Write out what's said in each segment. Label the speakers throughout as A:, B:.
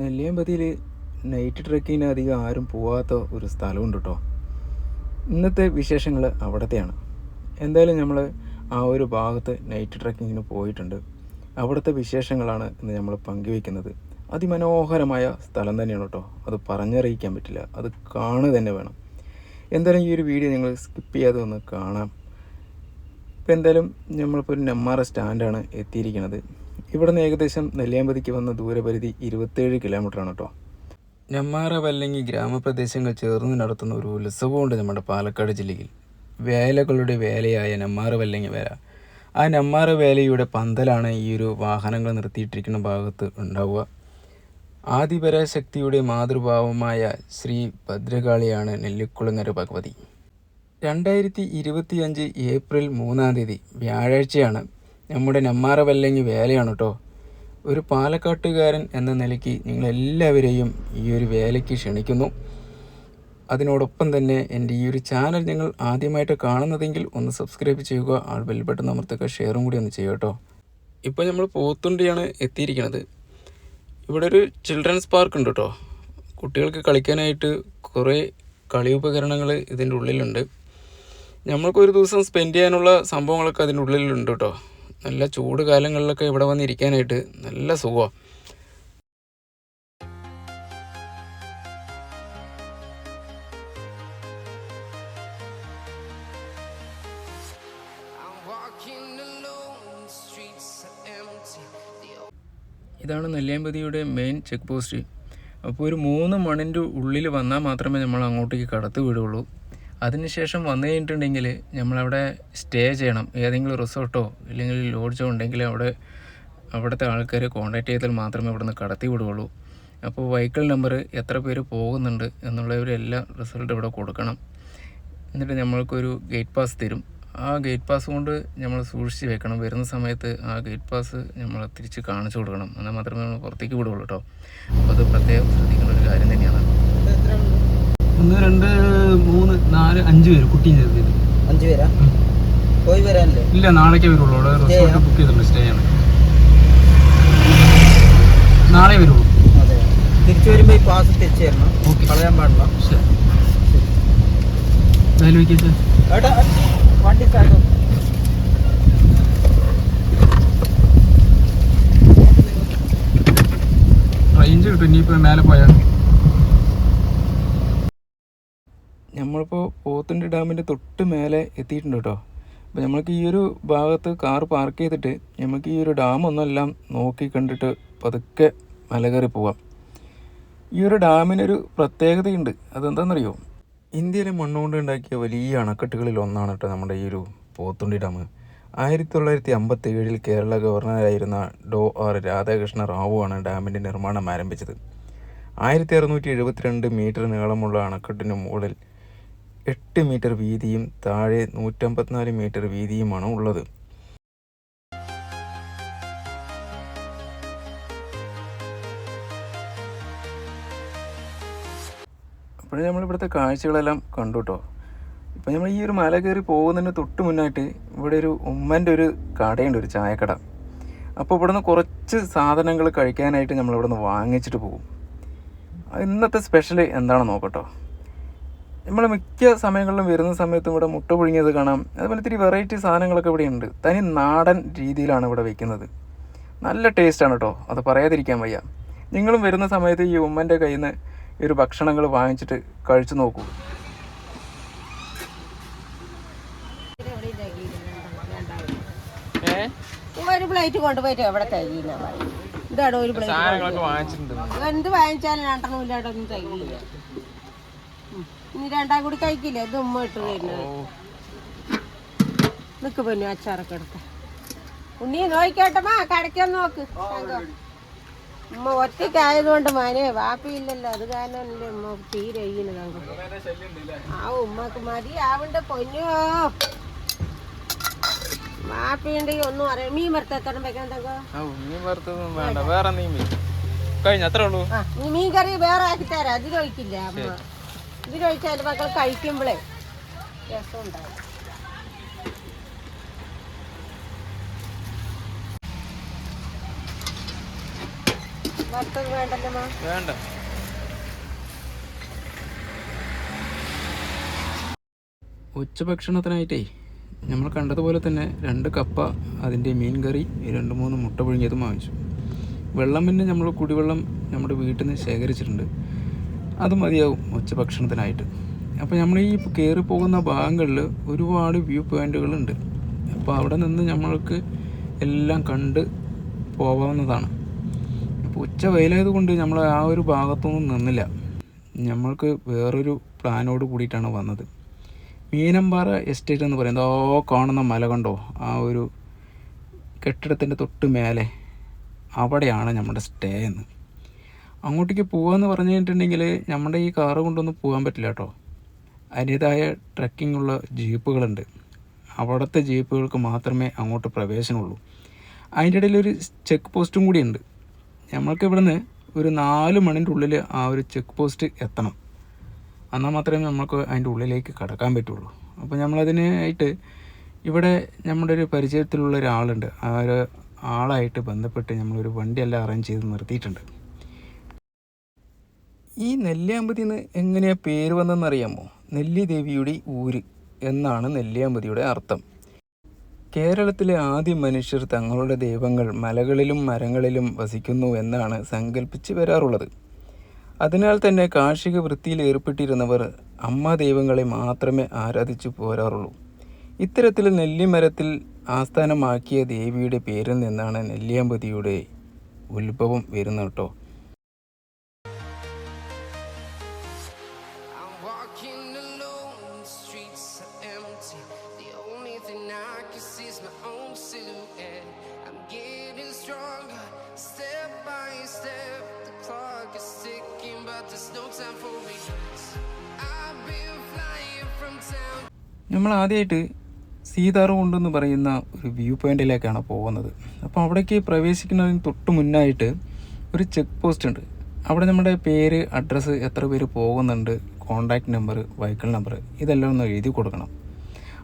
A: നെല്ലിയാമ്പതിയിൽ night ട്രെക്കിങ്ങിന് അധികം ആരും പോകാത്ത ഒരു സ്ഥലമുണ്ട് കേട്ടോ. ഇന്നത്തെ വിശേഷങ്ങൾ അവിടത്തെയാണ്. എന്തായാലും നമ്മൾ ആ ഒരു ഭാഗത്ത് നൈറ്റ് ട്രെക്കിങ്ങിന് പോയിട്ടുണ്ട്. അവിടുത്തെ വിശേഷങ്ങളാണ് ഇന്ന് നമ്മൾ പങ്കുവയ്ക്കുന്നത്. അതിമനോഹരമായ സ്ഥലം തന്നെയാണ് കേട്ടോ. അത് പറഞ്ഞറിയിക്കാൻ പറ്റില്ല, അത് കാണുക തന്നെ വേണം. എന്തായാലും ഈ ഒരു വീഡിയോ നിങ്ങൾ സ്കിപ്പ് ചെയ്യാതെ ഒന്ന് കാണാം. ഇപ്പോൾ എന്തായാലും നമ്മളിപ്പോൾ ഒരു നെമ്മാറ സ്റ്റാൻഡാണ് എത്തിയിരിക്കുന്നത്. ഇവിടെ നിന്ന് ഏകദേശം നെല്ലിയാമ്പതിക്ക് വന്ന ദൂരപരിധി 27 കിലോമീറ്ററാണ് കേട്ടോ. നെമ്മാറ വല്ലങ്ങി ഗ്രാമപ്രദേശങ്ങൾ ചേർന്ന് നടത്തുന്ന ഒരു ഉത്സവമുണ്ട് നമ്മുടെ പാലക്കാട് ജില്ലയിൽ. വേലകളുടെ വേലയായ നെമ്മാറ വല്ലങ്ങി വേല. ആ നെമ്മാറ വേലയുടെ പന്തലാണ് ഈ ഒരു വാഹനങ്ങൾ നിർത്തിയിട്ടിരിക്കുന്ന ഭാഗത്ത് ഉണ്ടാവുക. ആദിപരാശക്തിയുടെ മാതൃഭാവമായ ശ്രീ ഭദ്രകാളിയാണ് നെല്ലിക്കുളങ്ങര ഭഗവതി. 2025 ഏപ്രിൽ 3 വ്യാഴാഴ്ചയാണ് നമ്മുടെ നെമ്മാറ വല്ലങ്ങി വേലയാണ് കേട്ടോ. ഒരു പാലക്കാട്ടുകാരൻ എന്ന നിലയ്ക്ക് നിങ്ങളെല്ലാവരെയും ഈ ഒരു വേലയ്ക്ക് ക്ഷണിക്കുന്നു. അതിനോടൊപ്പം തന്നെ എൻ്റെ ഈ ഒരു ചാനൽ നിങ്ങൾ ആദ്യമായിട്ട് കാണുന്നതെങ്കിൽ ഒന്ന് സബ്സ്ക്രൈബ് ചെയ്യുക, ബെൽ ബട്ടൺ അമർത്തുക, ഷെയറും കൂടി ഒന്ന് ചെയ്യുക കേട്ടോ. ഇപ്പോൾ നമ്മൾ പോത്തുണ്ടിയാണ് എത്തിയിരിക്കുന്നത്. ഇവിടെ ഒരു ചിൽഡ്രൻസ് പാർക്ക് ഉണ്ട് കേട്ടോ. കുട്ടികൾക്ക് കളിക്കാനായിട്ട് കുറേ കളി ഉപകരണങ്ങൾ ഇതിൻ്റെ ഉള്ളിലുണ്ട്. നമ്മൾക്കൊരു ദിവസം സ്പെൻഡ് ചെയ്യാനുള്ള സംഭവങ്ങളൊക്കെ അതിൻ്റെ ഉള്ളിലുണ്ട് കേട്ടോ. നല്ല ചൂട് കാലങ്ങളിലൊക്കെ ഇവിടെ വന്നിരിക്കാനായിട്ട് നല്ല സുഖമാണ്. ഇതാണ് നെല്ലിയാമ്പതിയുടെ മെയിൻ ചെക്ക് പോസ്റ്റ്. അപ്പോൾ ഒരു 3 മണിൻ്റെ ഉള്ളിൽ വന്നാൽ മാത്രമേ നമ്മൾ അങ്ങോട്ടേക്ക് കടത്തി വിടുകയുള്ളൂ. അതിനുശേഷം വന്നു കഴിഞ്ഞിട്ടുണ്ടെങ്കിൽ നമ്മളവിടെ സ്റ്റേ ചെയ്യണം. ഏതെങ്കിലും റിസോർട്ടോ ഇല്ലെങ്കിൽ ലോഡ്ജോ ഉണ്ടെങ്കിൽ അവിടുത്തെ ആൾക്കാരെ കോൺടാക്ട് ചെയ്താൽ മാത്രമേ ഇവിടെ നിന്ന് കടത്തി വിടുകയുള്ളൂ. അപ്പോൾ വെഹിക്കിൾ നമ്പർ, എത്ര പേര് പോകുന്നുണ്ട് എന്നുള്ളവരെല്ലാം റിസൾട്ട് ഇവിടെ കൊടുക്കണം. എന്നിട്ട് നമ്മൾക്കൊരു ഗേറ്റ് പാസ് തരും. ആ ഗേറ്റ് പാസ് കൊണ്ട് നമ്മൾ സൂക്ഷിച്ച് വെക്കണം. വരുന്ന സമയത്ത് ആ ഗേറ്റ് പാസ് നമ്മൾ തിരിച്ച് കാണിച്ചു കൊടുക്കണം. എന്നാൽ മാത്രമേ നമ്മൾ പുറത്തേക്ക് വിടുകയുള്ളൂ കേട്ടോ. അപ്പോൾ അത് പ്രത്യേകം ശ്രദ്ധിക്കുന്ന ഒരു കാര്യം തന്നെയാണ്.
B: 1 2 3 4 5 പേര് കുട്ടിയും ചേർത്തിട്ട്
C: 5 പേരാ പോയി വരാനല്ലേ?
B: ഇല്ല, നാളേക്കേ വരുള്ളൂ. അവിടെ റിസോർട്ട് ബുക്ക് ചെയ്തിട്ടുണ്ട്, സ്റ്റേ ആണ്. നാളെ വരുള്ളൂ.
C: അതെ, തിരിച്ചു വരുമ്പോൾ ഈ പാസ് തിരിച്ചു തരണം. ഓക്കെ, കളയാൻ പാടില്ല.
B: ശരി,
C: വണ്ടി സ്റ്റാർട്ട്.
B: റേഞ്ച് കിട്ടും ഇനിയിപ്പോൾ മേലെ പോയാൽ.
A: നമ്മളിപ്പോൾ പോത്തുണ്ടി ഡാമിൻ്റെ തൊട്ട് മേലെ എത്തിയിട്ടുണ്ട് കേട്ടോ. അപ്പോൾ നമ്മൾക്ക് ഈ ഒരു ഭാഗത്ത് കാർ പാർക്ക് ചെയ്തിട്ട് നമുക്ക് ഈ ഒരു ഡാം ഒന്നെല്ലാം നോക്കി കണ്ടിട്ട് പതുക്കെ മല കയറി പോവാം. ഈ ഒരു ഡാമിനൊരു പ്രത്യേകതയുണ്ട്. അതെന്താണെന്നറിയോ? ഇന്ത്യയിലെ മണ്ണുകൊണ്ട് ഉണ്ടാക്കിയ വലിയ അണക്കെട്ടുകളിൽ ഒന്നാണ് കേട്ടോ നമ്മുടെ ഈ ഒരു പോത്തുണ്ടി ഡാം. 1957 കേരള ഗവർണറായിരുന്ന ഡോ. രാധാകൃഷ്ണ റാവുവാണ് ഡാമിൻ്റെ നിർമ്മാണം ആരംഭിച്ചത്. 1672 മീറ്റർ നീളമുള്ള അണക്കെട്ടിന് മുകളിൽ 8 മീറ്റർ വീതിയും താഴെ 154 മീറ്റർ വീതിയുമാണ് ഉള്ളത്. അപ്പോൾ നമ്മളിവിടുത്തെ കാഴ്ചകളെല്ലാം കണ്ടു കേട്ടോ. ഇപ്പം നമ്മൾ ഈ ഒരു മല കയറി പോകുന്നതിന് തൊട്ട് മുന്നായിട്ട് ഇവിടെ ഒരു ഉമ്മൻ്റെ ഒരു കടയുണ്ട്, ഒരു ചായക്കട. അപ്പോൾ ഇവിടുന്ന് കുറച്ച് സാധനങ്ങൾ കഴിക്കാനായിട്ട് നമ്മളിവിടെ നിന്ന് വാങ്ങിച്ചിട്ട് പോകും. ഇന്നത്തെ സ്പെഷ്യൽ എന്താണെന്ന് നോക്കട്ടോ. നമ്മൾ മിക്ക സമയങ്ങളിലും വരുന്ന സമയത്തും ഇവിടെ മുട്ട പുഴുങ്ങിയത് കാണാം. അതുപോലെ ഇത്തിരി വെറൈറ്റി സാധനങ്ങളൊക്കെ ഇവിടെ ഉണ്ട്. തനി നാടൻ രീതിയിലാണ് ഇവിടെ വയ്ക്കുന്നത്. നല്ല ടേസ്റ്റാണ് കേട്ടോ, അത് പറയാതിരിക്കാൻ വയ്യ. നിങ്ങളും വരുന്ന സമയത്ത് ഈ ഉമ്മൻ്റെ കയ്യിൽ നിന്ന് ഈ ഒരു ഭക്ഷണങ്ങൾ വാങ്ങിച്ചിട്ട് കഴിച്ചു നോക്കൂ.
D: ഒരു പ്ലേറ്റ് കൊണ്ടുപോയിട്ട് എവിടെ തികയില്ല. ഇതാണ് ഒരു പ്ലേറ്റ്. എന്ത് വാങ്ങിച്ചാലും 2 ഇല്ലാണ്ടൊന്നും തികയില്ല. ഇനി 2 കൂടി കഴിക്കില്ല. ഇത് ഉമ്മ ഇട്ട് തരുന്നത്. നിക്ക് പൊന്നു, അച്ചാറൊക്കെ എടുക്ക. ഉണ്ണി നോക്കിക്കോട്ടമ്മ, കടയ്ക്കൊന്ന് നോക്ക്. ഉമ്മ ഒറ്റയ്ക്കായതുകൊണ്ട് മാനേ വാപ്പിയില്ലല്ലോ, അത് കാരണമല്ലേ ഉമ്മ തീരെ ആ ഉമ്മക്ക് മതി ആവണ്ട പൊന്നോ. വാപ്പിയുണ്ടെങ്കിൽ ഒന്നും അറിയാം. മീൻ വറുത്തണം വെക്കാൻ മീൻ കറി വേറെ ആക്കി തരാം. അതിലൊഴിക്കില്ല അമ്മ. ഇതിലൊഴിച്ചാൽ മക്കൾ കഴിക്കുമ്പോഴേ രസം ഉണ്ടാവും. വറുത്തത് വേണ്ടല്ലോ മാ.
A: വേണ്ട. ഉച്ചഭക്ഷണത്തിനായിട്ടേ നമ്മൾ കണ്ടതുപോലെ തന്നെ 2 കപ്പ, അതിൻ്റെ മീൻ കറി, 2-3 മുട്ട പുഴുങ്ങിയതും വാങ്ങിച്ചു. വെള്ളം പിന്നെ നമ്മൾ കുടിവെള്ളം നമ്മുടെ വീട്ടിൽ നിന്ന് ശേഖരിച്ചിട്ടുണ്ട്, അത് മതിയാവും ഉച്ചഭക്ഷണത്തിനായിട്ട്. അപ്പോൾ നമ്മൾ ഈ കയറി പോകുന്ന ഭാഗങ്ങളിൽ ഒരുപാട് വ്യൂ പോയിൻ്റുകളുണ്ട്. അപ്പോൾ അവിടെ നിന്ന് നമ്മൾക്ക് എല്ലാം കണ്ട് പോകാവുന്നതാണ്. അപ്പോൾ ഉച്ച വെയിലായതുകൊണ്ട് നമ്മൾ ആ ഒരു ഭാഗത്തൊന്നും നിന്നില്ല. നമ്മൾക്ക് വേറൊരു പ്ലാനോട് കൂടിയിട്ടാണ് വന്നത്. മീനമ്പാറ എസ്റ്റേറ്റ് എന്ന് പറയുന്നത് കാണുന്ന മല കണ്ടോ, ആ ഒരു കെട്ടിടത്തിൻ്റെ തൊട്ട് മേലെ അവിടെയാണ് നമ്മുടെ സ്റ്റേ എന്ന്. അങ്ങോട്ടേക്ക് പോകാമെന്ന് പറഞ്ഞു കഴിഞ്ഞിട്ടുണ്ടെങ്കിൽ നമ്മുടെ ഈ കാറ് കൊണ്ടൊന്നും പോകാൻ പറ്റില്ല കേട്ടോ. അതിൻ്റേതായ ട്രക്കിംഗ് ഉള്ള ജീപ്പുകളുണ്ട്. അവിടുത്തെ ജീപ്പുകൾക്ക് മാത്രമേ അങ്ങോട്ട് പ്രവേശനമുള്ളൂ. അതിൻ്റെ ഇടയിൽ ഒരു ചെക്ക് പോസ്റ്റും കൂടിയുണ്ട്. നമ്മൾക്ക് ഇവിടുന്ന് ഒരു 4 മണിൻ്റെ ഉള്ളിൽ ആ ഒരു ചെക്ക് പോസ്റ്റ് എത്തണം. എന്നാൽ മാത്രമേ നമുക്ക് അതിൻ്റെ ഉള്ളിലേക്ക് കടക്കാൻ പറ്റുള്ളൂ. അപ്പോൾ നമ്മളതിനായിട്ട് ഇവിടെ നമ്മുടെ ഒരു പരിചയത്തിലുള്ള ഒരാളുണ്ട്. ആ ഒരു ആളായിട്ട് ബന്ധപ്പെട്ട് നമ്മളൊരു വണ്ടിയെല്ലാം അറേഞ്ച് ചെയ്ത് നിർത്തിയിട്ടുണ്ട്. ഈ നെല്ലിയാമ്പതി എന്ന് എങ്ങനെയാണ് പേര് വന്നതെന്നറിയാമോ? നെല്ലി ദേവിയുടെ ഊര് എന്നാണ് നെല്ലിയാമ്പതിയുടെ അർത്ഥം. കേരളത്തിലെ ആദ്യ മനുഷ്യർ തങ്ങളുടെ ദൈവങ്ങൾ മലകളിലും മരങ്ങളിലും വസിക്കുന്നു എന്നാണ് സങ്കല്പിച്ച് വരാറുള്ളത്. അതിനാൽ തന്നെ കാർഷിക വൃത്തിയിൽ ഏർപ്പെട്ടിരുന്നവർ അമ്മ ദൈവങ്ങളെ മാത്രമേ ആരാധിച്ചു പോരാറുള്ളൂ. ഇത്തരത്തിൽ നെല്ലിമരത്തിൽ ആസ്ഥാനമാക്കിയ ദേവിയുടെ പേരിൽ നിന്നാണ് നെല്ലിയാമ്പതിയുടെ ഉത്ഭവം വരുന്നത് കേട്ടോ. നമ്മൾ ആദ്യമായിട്ട് സീതാർകുണ്ട് എന്ന് പറയുന്ന ഒരു വ്യൂ പോയിന്റിലേക്കാണ് പോകുന്നത്. അപ്പോൾ അവിടേക്ക് പ്രവേശിക്കുന്നതിന് തൊട്ട് മുന്നായിട്ട് ഒരു ചെക്ക് പോസ്റ്റ് ഉണ്ട്. അവിടെ നമ്മുടെ പേര്, അഡ്രസ്സ്, എത്ര പേര് പോകുന്നുണ്ട്, കോൺടാക്റ്റ് നമ്പർ, വെഹിക്കിൾ നമ്പർ, ഇതെല്ലാം ഒന്ന് എഴുതി കൊടുക്കണം.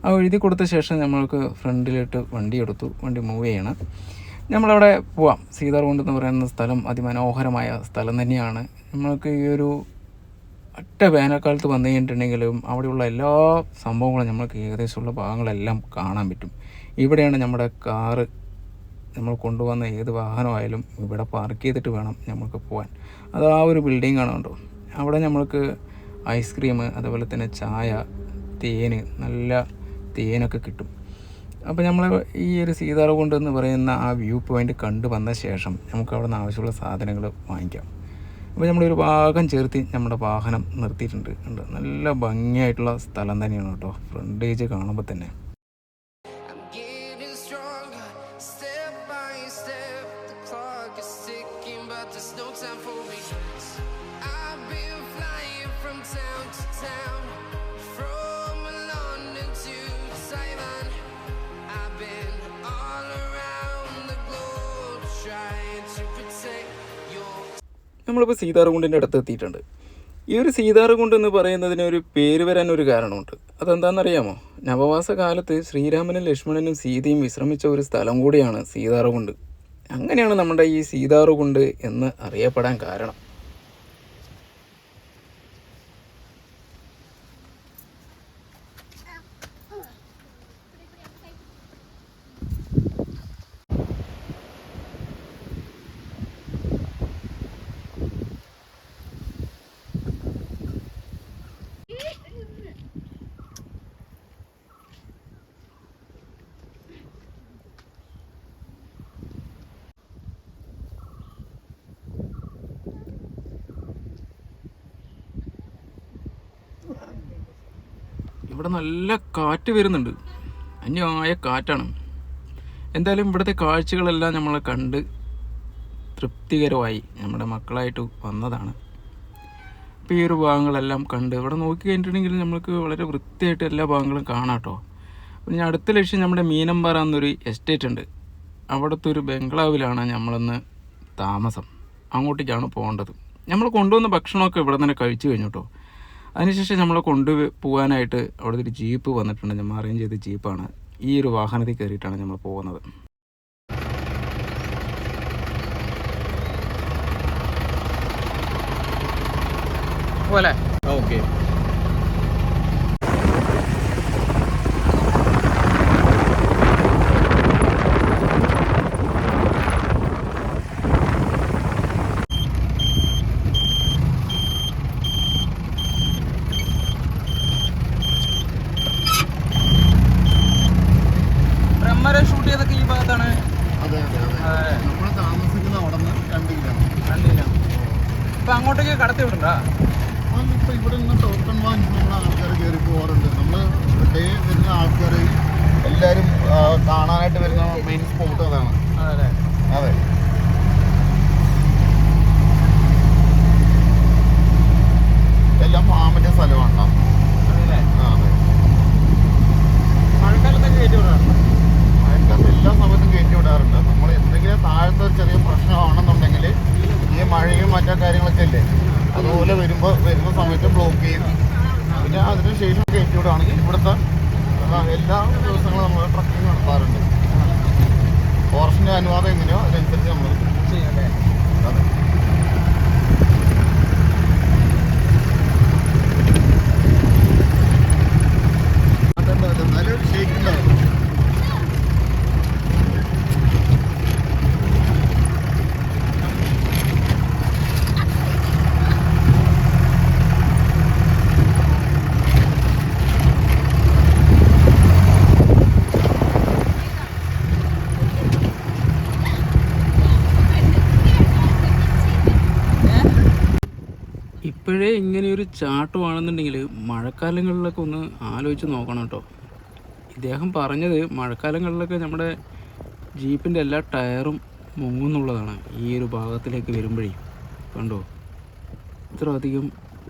A: ആ എഴുതി കൊടുത്ത ശേഷം നമ്മൾക്ക് ഫ്രണ്ടിലിട്ട് വണ്ടി എടുത്തു, വണ്ടി മൂവ് ചെയ്യണം. നമ്മളവിടെ പോവാം. സീതാർകുണ്ട് എന്ന് പറയുന്ന സ്ഥലം അതിമനോഹരമായ സ്ഥലം തന്നെയാണ്. നമ്മൾക്ക് ഈ ഒരു ഒറ്റ വേനൽക്കാലത്ത് വന്നു കഴിഞ്ഞിട്ടുണ്ടെങ്കിലും അവിടെയുള്ള എല്ലാ സംഭവങ്ങളും നമ്മൾക്ക് ഏകദേശമുള്ള ഭാഗങ്ങളെല്ലാം കാണാൻ പറ്റും. ഇവിടെയാണ് നമ്മുടെ കാറ്, നമ്മൾ കൊണ്ടുവന്ന ഏത് വാഹനമായാലും ഇവിടെ പാർക്ക് ചെയ്തിട്ട് വേണം നമുക്ക് പോകാൻ. അത് ആ ഒരു ബിൽഡിംഗ് ആണ് കണ്ടോ. അവിടെ നമ്മൾക്ക് ഐസ്ക്രീം, അതുപോലെ തന്നെ ചായ, തേന്, നല്ല തേനൊക്കെ കിട്ടും. അപ്പോൾ നമ്മൾ ഈ ഒരു സീതാർകുണ്ട് എന്ന് പറയുന്ന ആ വ്യൂ പോയിൻ്റ് കണ്ടു വന്ന ശേഷം നമുക്ക് അവിടെ നിന്ന് ആവശ്യമുള്ള സാധനങ്ങൾ വാങ്ങിക്കാം. അപ്പോൾ നമ്മളൊരു ഭാഗം ചേർത്ത് നമ്മുടെ വാഹനം നിർത്തിയിട്ടുണ്ട്. നല്ല ഭംഗിയായിട്ടുള്ള സ്ഥലം തന്നെയാണ് കേട്ടോ. ഫ്രണ്ടേജ് കാണുമ്പോൾ തന്നെ നമ്മളിപ്പോൾ സീതാർകുണ്ടിൻ്റെ അടുത്ത് എത്തിയിട്ടുണ്ട്. ഈ ഒരു സീതാർകുണ്ട് എന്ന് പറയുന്നതിന് ഒരു പേര് വരാൻ ഒരു കാരണമുണ്ട്. അതെന്താണെന്നറിയാമോ? നവവാസ കാലത്ത് ശ്രീരാമനും ലക്ഷ്മണനും സീതയും വിശ്രമിച്ച ഒരു സ്ഥലം കൂടിയാണ് സീതാർകുണ്ട്. അങ്ങനെയാണ് നമ്മുടെ ഈ സീതാർകുണ്ട് എന്ന് അറിയപ്പെടാൻ കാരണം. ഇവിടെ നല്ല കാറ്റ് വരുന്നുണ്ട്, അന്യമായ കാറ്റാണ്. എന്തായാലും ഇവിടുത്തെ കാഴ്ചകളെല്ലാം നമ്മൾ കണ്ട് തൃപ്തികരമായി നമ്മുടെ മക്കളായിട്ട് വന്നതാണ്. അപ്പോൾ ഈ ഒരു ഭാഗങ്ങളെല്ലാം കണ്ട് ഇവിടെ നോക്കി കഴിഞ്ഞിട്ടുണ്ടെങ്കിൽ നമുക്ക് വളരെ വൃത്തിയായിട്ട് എല്ലാ ഭാഗങ്ങളും കാണാം കേട്ടോ. പിന്നെ അടുത്ത ലക്ഷ്യം നമ്മുടെ മീനമ്പാറ എന്നൊരു എസ്റ്റേറ്റ് ഉണ്ട്. അവിടുത്തെ ഒരു ബംഗ്ലാവിലാണ് നമ്മളിന്ന് താമസം. അങ്ങോട്ടേക്കാണ് പോകേണ്ടത്. നമ്മൾ കൊണ്ടുവന്ന ഭക്ഷണമൊക്കെ ഇവിടെ തന്നെ കഴിച്ചു കഴിഞ്ഞു കേട്ടോ. അതിനുശേഷം നമ്മളെ കൊണ്ടുപോകാനായിട്ട് അവിടുത്തെ ഒരു ജീപ്പ് വന്നിട്ടുണ്ട്. നമ്മൾ അറേഞ്ച് ചെയ്ത ജീപ്പാണ്. ഈ ഒരു വാഹനത്തിൽ കയറിയിട്ടാണ് നമ്മൾ പോകുന്നത്. പോലെ.
B: ഓക്കെ.
A: ബ്രഹ്മരെ ഷൂട്ട് ചെയ്തൊക്കെ ഈ ഭാഗത്താണ്.
E: അതെ അതെ അതെ. നമ്മൾ താമസിക്കുന്ന അവിടെ നിന്ന് 2 കിലോമീറ്റർ.
A: ഇപ്പം അങ്ങോട്ടേക്ക് കടത്തി വിടണ്ടാ?
E: ഇപ്പോൾ ഇവിടെ നിന്ന് ടോക്കൺ വാങ്ങിച്ച് നമ്മുടെ ആൾക്കാർ കയറി പോകാറുണ്ട്. നമ്മൾ ഡേ വരുന്ന ആൾക്കാർ എല്ലാവരും കാണാനായിട്ട് വരുന്ന മെയിൻ സ്പോട്ട് അതാണ്.
A: അതെ
E: അതെ. എല്ലാം ഫാമിൻ്റെ സ്ഥലമാണ്.
A: അതെ.
E: അതെ.
A: മഴക്കാലത്തൊക്കെ കയറ്റി വിടാറുണ്ട്.
E: മഴക്കാലത്ത് എല്ലാ സമയത്തും കയറ്റി വിടാറുണ്ട്. നമ്മൾ എന്തെങ്കിലും താഴത്തെ ഒരു ചെറിയ പ്രശ്നമാണെന്നുണ്ടെങ്കിൽ ഈ മഴയും മറ്റു കാര്യങ്ങളൊക്കെ ഇല്ലേ, അതുപോലെ വരുന്ന സമയത്ത് ബ്ലോക്ക് ചെയ്യും. പിന്നെ അതിന് ശേഷം കയറ്റി വിടുകയാണെങ്കിൽ ഇവിടുത്തെ എല്ലാ ദിവസങ്ങളും നമ്മൾ ട്രക്കിങ് നടത്താറുണ്ട്. ഫോറസ്റ്റിൻ്റെ അനുവാദം എങ്ങനെയോ അതിനനുസരിച്ച് നമ്മൾ
A: ചെയ്യല്ലേ?
E: അതെ. അതെ നല്ലൊരു ഷേക്ക് ഉണ്ടാവും.
B: ഇപ്പോഴേ ഇങ്ങനെയൊരു ചാട്ടമാണെന്നുണ്ടെങ്കിൽ മഴക്കാലങ്ങളിലൊക്കെ ഒന്ന് ആലോചിച്ച് നോക്കണം കേട്ടോ. ഇദ്ദേഹം പറഞ്ഞത് മഴക്കാലങ്ങളിലൊക്കെ നമ്മുടെ ജീപ്പിൻ്റെ എല്ലാ ടയറും മുങ്ങുന്നുള്ളതാണ്. ഈ ഒരു ഭാഗത്തിലേക്ക് വരുമ്പോഴേ കണ്ടോ, ഇത്ര അധികം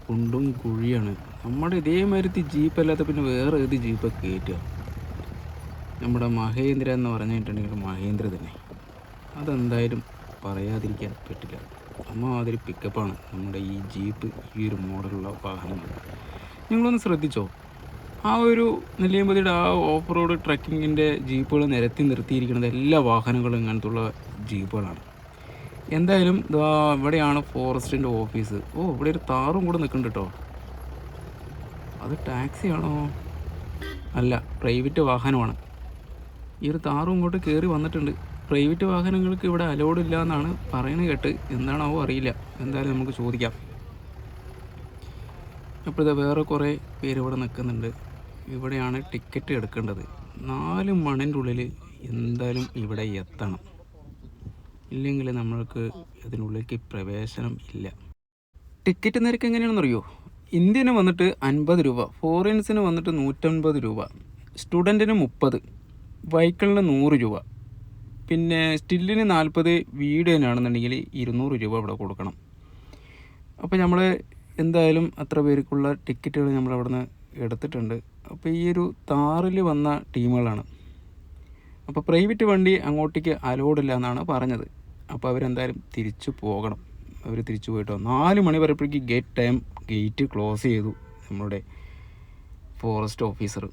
B: കുണ്ടും കുഴിയാണ്. നമ്മുടെ ഇതേമാതിരി ജീപ്പല്ലാത്ത പിന്നെ വേറെ ഏത് ജീപ്പൊക്കെ കയറ്റുക? നമ്മുടെ മഹേന്ദ്ര എന്ന് പറഞ്ഞിട്ടുണ്ടെങ്കിൽ മഹേന്ദ്ര തന്നെ. അതെന്തായാലും പറയാതിരിക്കാൻ പറ്റില്ല. അമ്മാതിരി പിക്കപ്പാണ് നമ്മുടെ ഈ ജീപ്പ്, ഈ ഒരു മോഡലുള്ള വാഹനങ്ങൾ. നിങ്ങളൊന്ന് ശ്രദ്ധിച്ചോ, ആ ഒരു നെല്ലിയാമ്പതിയുടെ ആ ഓഫ് റോഡ് ട്രക്കിങ്ങിൻ്റെ ജീപ്പുകൾ നിരത്തി നിർത്തിയിരിക്കുന്നത് എല്ലാ വാഹനങ്ങളും ഇങ്ങനത്തുള്ള ജീപ്പുകളാണ്. എന്തായാലും ഇവിടെയാണ് ഫോറസ്റ്റിൻ്റെ ഓഫീസ്. ഇവിടെ ഒരു താറും കൂടെ നിൽക്കുന്നുണ്ട് കേട്ടോ. അത് ടാക്സി ആണോ? അല്ല, പ്രൈവറ്റ് വാഹനമാണ്. ഈ ഒരു താറും ഇങ്ങോട്ട് കയറി വന്നിട്ടുണ്ട്. പ്രൈവറ്റ് വാഹനങ്ങൾക്ക് ഇവിടെ അലോഡ് ഇല്ല എന്നാണ് പറയുന്നത് കേട്ട്. എന്താണാവോ അറിയില്ല. എന്തായാലും നമുക്ക് ചോദിക്കാം. അപ്പോൾ ഇത് വേറെ കുറേ പേര് ഇവിടെ നിൽക്കുന്നുണ്ട്. ഇവിടെയാണ് ടിക്കറ്റ് എടുക്കേണ്ടത്. 4 മണിൻ്റെ ഉള്ളിൽ എന്തായാലും ഇവിടെ എത്തണം. ഇല്ലെങ്കിൽ നമ്മൾക്ക് ഇതിനുള്ളിലേക്ക് പ്രവേശനം ഇല്ല. ടിക്കറ്റ് നിരക്ക് എങ്ങനെയാണെന്നറിയോ? ഇന്ത്യന് വന്നിട്ട് 50 രൂപ, ഫോറിൻസിന് വന്നിട്ട് 150 രൂപ, സ്റ്റുഡൻറ്റിന് 30, വെഹിക്കിളിന് 100 രൂപ, പിന്നെ സ്റ്റില്ലിന് 40, വീഡിയോനാണെന്നുണ്ടെങ്കിൽ 200 രൂപ ഇവിടെ കൊടുക്കണം. അപ്പോൾ നമ്മൾ എന്തായാലും അത്ര പേർക്കുള്ള ടിക്കറ്റുകൾ നമ്മൾ അവിടെ നിന്ന് എടുത്തിട്ടുണ്ട്. അപ്പോൾ ഈ ഒരു താറിൽ വന്ന ടീമുകളാണ്. അപ്പോൾ പ്രൈവറ്റ് വണ്ടി അങ്ങോട്ടേക്ക് അലോഡില്ല എന്നാണ് പറഞ്ഞത്. അപ്പോൾ അവരെന്തായാലും തിരിച്ചു പോകണം. അവർ തിരിച്ചു പോയിട്ടോ 4 മണി വരെപ്പോഴേക്ക് ഗേറ്റ് ക്ലോസ് ചെയ്തു നമ്മുടെ ഫോറസ്റ്റ് ഓഫീസർ.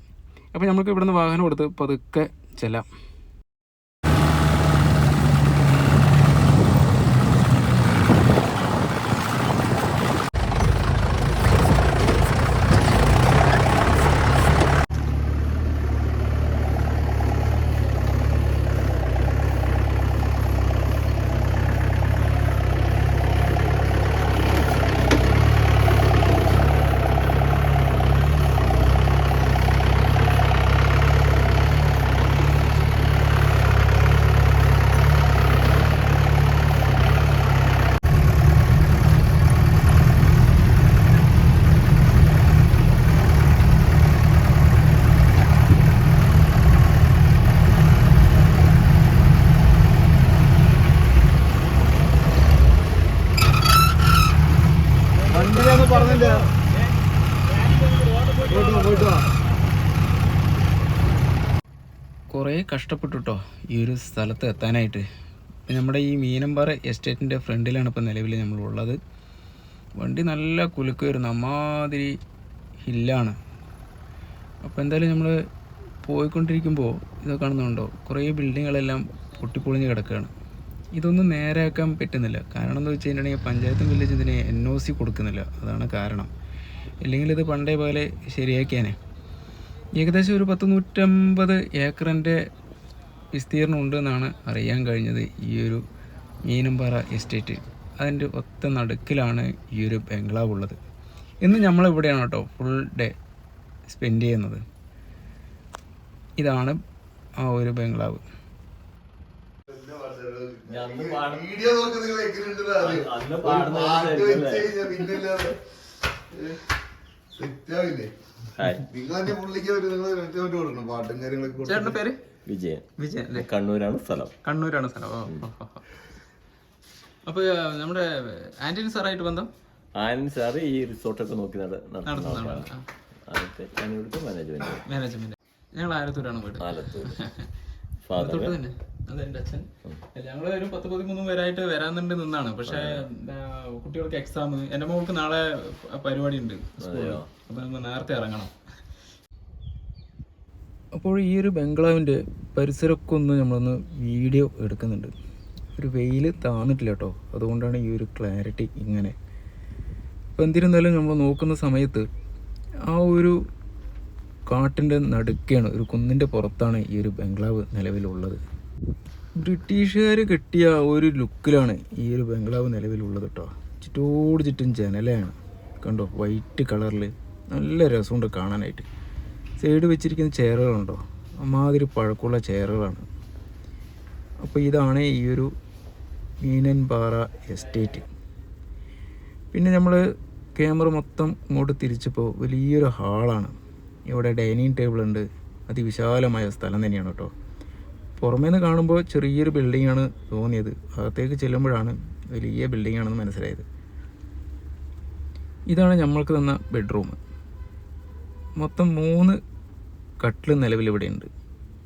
B: അപ്പോൾ നമുക്ക് ഇവിടുന്ന് വാഹനം എടുത്ത് പതുക്കെ ചെല്ലാം. കുറേ കഷ്ടപ്പെട്ടു കേട്ടോ ഈ ഒരു സ്ഥലത്ത് എത്താനായിട്ട്. നമ്മുടെ ഈ മീനമ്പാറ എസ്റ്റേറ്റിൻ്റെ ഫ്രണ്ടിലാണ് ഇപ്പോൾ നിലവിൽ നമ്മളുള്ളത്. വണ്ടി നല്ല കുലുക്ക് വരുന്നു, അമ്മാതിരി ഹില്ലാണ്. അപ്പോൾ എന്തായാലും നമ്മൾ പോയിക്കൊണ്ടിരിക്കുമ്പോൾ ഇതൊക്കെ കാണുന്നുണ്ടോ, കുറേ ബിൽഡിങ്ങുകളെല്ലാം പൊട്ടിപ്പൊളിഞ്ഞ് കിടക്കുകയാണ്. ഇതൊന്നും നേരെയാക്കാൻ പറ്റുന്നില്ല. കാരണം എന്താ വെച്ച് കഴിഞ്ഞിട്ടുണ്ടെങ്കിൽ പഞ്ചായത്തും വില്ലേജ് ഇതിന് NOC കൊടുക്കുന്നില്ല. അതാണ് കാരണം. ഇല്ലെങ്കിൽ ഇത് പണ്ടേ പോലെ ശരിയാക്കിയാനേ. ഏകദേശം ഒരു 150 ഏക്കറിൻ്റെ വിസ്തീർണം ഉണ്ടെന്നാണ് അറിയാൻ കഴിഞ്ഞത് ഈ ഒരു മീനമ്പാറ എസ്റ്റേറ്റ്. അതിൻ്റെ ഒത്ത നടുക്കിലാണ് ഈ ഒരു ബംഗ്ലാവ് ഉള്ളത്. ഇന്ന് നമ്മളിവിടെയാണ് കേട്ടോ ഫുൾ ഡേ സ്പെൻഡ് ചെയ്യുന്നത്. ഇതാണ് ആ ഒരു ബംഗ്ലാവ്.
E: വീഡിയോ നോക്കുന്നത് നിങ്ങളെ പുള്ളിക്ക് കൊടുക്കണം പാട്ടും കാര്യങ്ങളൊക്കെ.
B: ചേട്ടൻ്റെ പേര്
F: വിജയൻ.
B: വിജയൻ അല്ലേ?
F: കണ്ണൂരാണ് സ്ഥലം.
B: കണ്ണൂരാണ് സ്ഥലം. അപ്പോൾ നമ്മുടെ ആന്റണി സാറായിട്ട് ബന്ധം?
F: ആനന്ദ് സാറ് ഈ റിസോർട്ടൊക്കെ നോക്കി
B: നടത്തുന്നതാണ്. മാനേജ്മെന്റ്. ഞങ്ങൾ ആലത്തൂരാണ് വീട്. തൊട്ട് തന്നെ. അതെൻ്റെ അച്ഛൻ. ഞങ്ങൾ ഒരു 10-13 പേരായിട്ട് വരാന്നുണ്ട് നിന്നാണ്. പക്ഷേ കുട്ടികൾക്ക് എക്സാം, എൻ്റെ മോൾക്ക് നാളെ പരിപാടി ഉണ്ട് സ്കൂളിൽ. അപ്പം നമ്മൾ നേരത്തെ ഇറങ്ങണം.
A: അപ്പോൾ ഈ ഒരു ബംഗ്ലാവിൻ്റെ പരിസരമൊക്കെ ഒന്ന് നമ്മളൊന്ന് വീഡിയോ എടുക്കുന്നുണ്ട്. ഒരു വെയിൽ താന്നിട്ടില്ല കേട്ടോ, അതുകൊണ്ടാണ് ഈ ഒരു ക്ലാരിറ്റി ഇങ്ങനെ. അപ്പോൾ എന്തിരുന്നാലും നമ്മൾ നോക്കുന്ന സമയത്ത് ആ ഒരു കാട്ടിൻ്റെ നടുക്കാണ്, ഒരു കുന്നിൻ്റെ പുറത്താണ് ഈ ഒരു ബംഗ്ലാവ് നിലവിലുള്ളത്. ബ്രിട്ടീഷുകാർ കെട്ടിയ ഒരു ലുക്കിലാണ് ഈ ഒരു ബംഗ്ലാവ് നിലവിലുള്ളത് കേട്ടോ. ചുറ്റോട് ചുറ്റും ജനലയാണ് കണ്ടോ, വൈറ്റ് കളറിൽ നല്ല രസമുണ്ട് കാണാനായിട്ട്. സൈഡ് വെച്ചിരിക്കുന്ന ചെയറുകളുണ്ടോ, അമ്മാതിരി പഴക്കമുള്ള ചെയറുകളാണ്. അപ്പോൾ ഇതാണ് ഈ ഒരു മീനമ്പാറ എസ്റ്റേറ്റ്. പിന്നെ നമ്മൾ ക്യാമറ മൊത്തം ഇങ്ങോട്ട് തിരിച്ചപ്പോൾ വലിയൊരു ഹാളാണ്. ഇവിടെ ഡൈനിങ് ടേബിളുണ്ട്. അതിവിശാലമായ സ്ഥലം തന്നെയാണ് കേട്ടോ. പുറമേ നിന്ന് കാണുമ്പോൾ ചെറിയൊരു ബിൽഡിങ്ങാണ് തോന്നിയത്, അകത്തേക്ക് ചെല്ലുമ്പോഴാണ് വലിയ ബിൽഡിങ്ങാണെന്ന് മനസ്സിലായത്. ഇതാണ് നമ്മൾക്ക് തന്ന ബെഡ്റൂം. മൊത്തം 3 കട്ടിൽ നിലവിലിവിടെയുണ്ട്.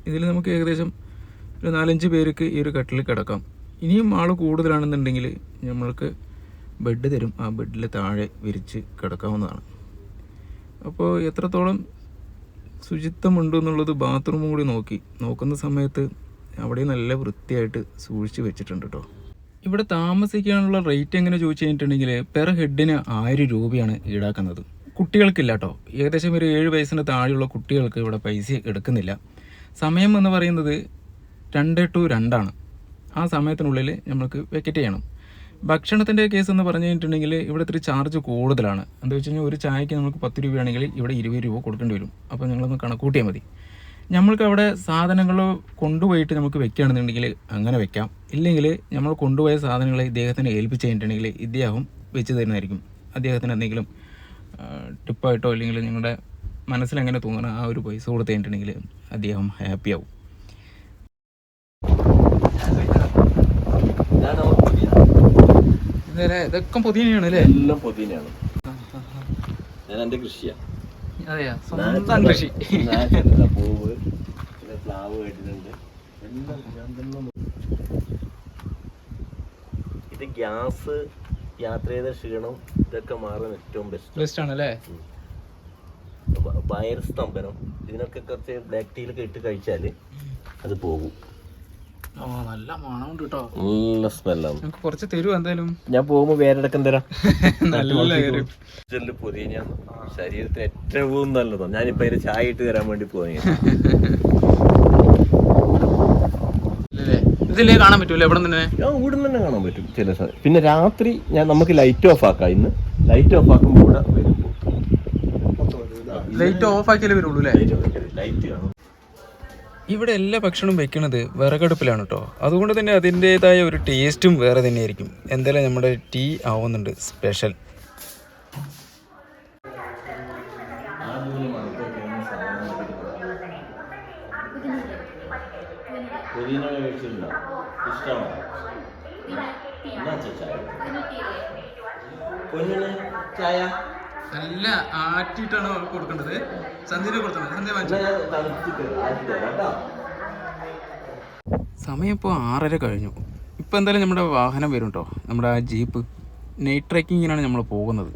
A: ഇതിൽ നമുക്ക് ഏകദേശം ഒരു 4-5 പേർക്ക് ഈ ഒരു കട്ടിൽ കിടക്കാം. ഇനിയും ആൾ കൂടുതലാണെന്നുണ്ടെങ്കിൽ നമ്മൾക്ക് ബെഡ് തരും, ആ ബെഡിൽ താഴെ വിരിച്ച് കിടക്കാവുന്നതാണ്. അപ്പോൾ എത്രത്തോളം ശുചിത്വമുണ്ട് എന്നുള്ളത് ബാത്റൂമും കൂടി നോക്കുന്ന സമയത്ത് അവിടെ നല്ല വൃത്തിയായിട്ട് സൂക്ഷിച്ച് വെച്ചിട്ടുണ്ട് കേട്ടോ. ഇവിടെ താമസിക്കാനുള്ള റേറ്റ് എങ്ങനെ ചോദിച്ചു കഴിഞ്ഞിട്ടുണ്ടെങ്കിൽ പെർ ഹെഡിന് 1000 രൂപയാണ് ഈടാക്കുന്നത്. കുട്ടികൾക്കില്ല കേട്ടോ. ഏകദേശം ഒരു 7 വയസ്സിന് താഴെയുള്ള കുട്ടികൾക്ക് ഇവിടെ പൈസ എടുക്കുന്നില്ല. സമയം എന്ന് പറയുന്നത് 2 to 2 ആണ്. ആ സമയത്തിനുള്ളിൽ നമുക്ക് വെക്കറ്റ് ചെയ്യണം. ഭക്ഷണത്തിൻ്റെ കേസ് എന്ന് പറഞ്ഞു കഴിഞ്ഞിട്ടുണ്ടെങ്കിൽ ഇവിടെ ഇത്തിരി ചാർജ് കൂടുതലാണ്. എന്താ വെച്ച് കഴിഞ്ഞാൽ ഒരു ചായക്ക് നമുക്ക് 10 രൂപയാണെങ്കിൽ ഇവിടെ 20 രൂപ കൊടുക്കേണ്ടി വരും. അപ്പോൾ ഞങ്ങളൊന്ന് കണക്കൂട്ടിയാൽ മതി. നമ്മൾക്ക് അവിടെ സാധനങ്ങൾ കൊണ്ടുപോയിട്ട് നമുക്ക് വെക്കുകയാണെന്നുണ്ടെങ്കിൽ അങ്ങനെ വെക്കാം. ഇല്ലെങ്കിൽ നമ്മൾ കൊണ്ടുപോയ സാധനങ്ങൾ ഇദ്ദേഹത്തിന് ഏൽപ്പിച്ച് കഴിഞ്ഞിട്ടുണ്ടെങ്കിൽ ഇദ്ദേഹം വെച്ച് തരുന്നതായിരിക്കും. അദ്ദേഹത്തിന് എന്തെങ്കിലും ടിപ്പായിട്ടോ അല്ലെങ്കിൽ നിങ്ങളുടെ മനസ്സിലെങ്ങനെ തോന്നണം ആ ഒരു പൈസ കൊടുത്ത് കഴിഞ്ഞിട്ടുണ്ടെങ്കിൽ അദ്ദേഹം ഹാപ്പിയാവും. ഇതൊക്കെ പുതിയനെയാണ് അല്ലേ?
F: എല്ലാം പുതിയനാണ്. ഞാൻ എൻ്റെ കൃഷിയാണ്.
B: അതെയാ, സ്വന്തം കൃഷി.
F: പൂവ്, പിന്നെ പ്ലാവ് കേട്ടിട്ടുണ്ട്. ഇത് ഗ്യാസ്, യാത്ര ചെയ്ത ക്ഷീണം ഇതൊക്കെ മാറാൻ ഏറ്റവും ബെസ്റ്റ്
B: ആണ് അല്ലേ?
F: വയർസ്തംഭനം ഇതിനൊക്കെ കുറച്ച് ബ്ലാക്ക് ടീയിലൊക്കെ ഇട്ട് കഴിച്ചാൽ അത് പോകും.
B: നല്ല മണമുണ്ട് കേട്ടോ,
F: നല്ല സ്മെല്ലാണ്.
B: കുറച്ച് തരുമോ എന്തായാലും?
F: ഞാൻ പോകുമ്പോ വേറെടക്കം തരാം.
B: നല്ല
F: പുതിയ ശരീരത്തിന് ഏറ്റവും നല്ലതാണ്. ഞാനിപ്പോ അതിന് ചായ ഇട്ട് തരാൻ വേണ്ടി പോയി.
B: ഇതിലേ കാണാൻ പറ്റൂല? എവിടെ തന്നെ?
F: ഇവിടെ തന്നെ കാണാൻ പറ്റും ചില സമയം. പിന്നെ രാത്രി നമുക്ക് ലൈറ്റ് ഓഫ് ആക്കാം. ഇന്ന് ലൈറ്റ് ഓഫ് ആക്കുമ്പോൾ ഇവിടെ വരുമ്പോ
B: ലൈറ്റ് ഓഫ് ആക്കിയാലേ വരുള്ളൂ അല്ലേ?
F: ലൈറ്റ് കാണും.
A: ഇവിടെ എല്ലാ ഭക്ഷണവും വെക്കുന്നത് വിറകടുപ്പിലാണ് കേട്ടോ. അതുകൊണ്ട് തന്നെ അതിൻ്റേതായ ഒരു ടേസ്റ്റും വേറെ തന്നെയായിരിക്കും. എന്തായാലും നമ്മുടെ ടീ ആവുന്നുണ്ട് സ്പെഷ്യൽ.
B: നല്ല ആറ്റിയിട്ടാണ് കൊടുക്കേണ്ടത്. സന്ധ്യ കൊടുത്തത്. സന്ധ്യ
A: സമയം ഇപ്പോൾ 6:30 കഴിഞ്ഞു. ഇപ്പോൾ എന്തായാലും നമ്മുടെ വാഹനം വരും കേട്ടോ, നമ്മുടെ ആ ജീപ്പ്. നൈറ്റ് ട്രെക്കിങ്ങിനാണ് നമ്മൾ പോകുന്നത്.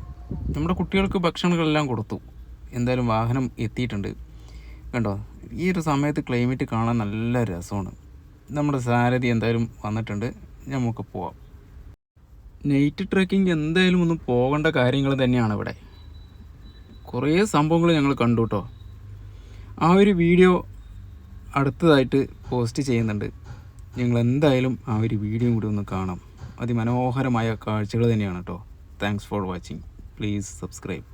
A: നമ്മുടെ കുട്ടികൾക്ക് ഭക്ഷണങ്ങളെല്ലാം കൊടുത്തു. എന്തായാലും വാഹനം എത്തിയിട്ടുണ്ട് കണ്ടോ. ഈ ഒരു സമയത്ത് ക്ലൈമറ്റ് കാണാൻ നല്ല രസമാണ്. നമ്മുടെ സാരഥി എന്തായാലും വന്നിട്ടുണ്ട്.
B: നമുക്ക് പോവാം. നൈറ്റ് ട്രെക്കിംഗ് എന്തായാലും ഒന്ന് പോകേണ്ട കാര്യങ്ങൾ തന്നെയാണ് ഇവിടെ. കുറേ സംഭവങ്ങൾ ഞങ്ങൾ കണ്ടു കേട്ടോ. ആ ഒരു വീഡിയോ അടുത്തതായിട്ട് പോസ്റ്റ് ചെയ്യുന്നുണ്ട്. നിങ്ങൾ എന്തായാലും ആ ഒരു വീഡിയോ കൂടി ഒന്ന് കാണാം. അതിമനോഹരമായ കാഴ്ചകൾ തന്നെയാണ് കേട്ടോ. Thanks for watching. Please subscribe.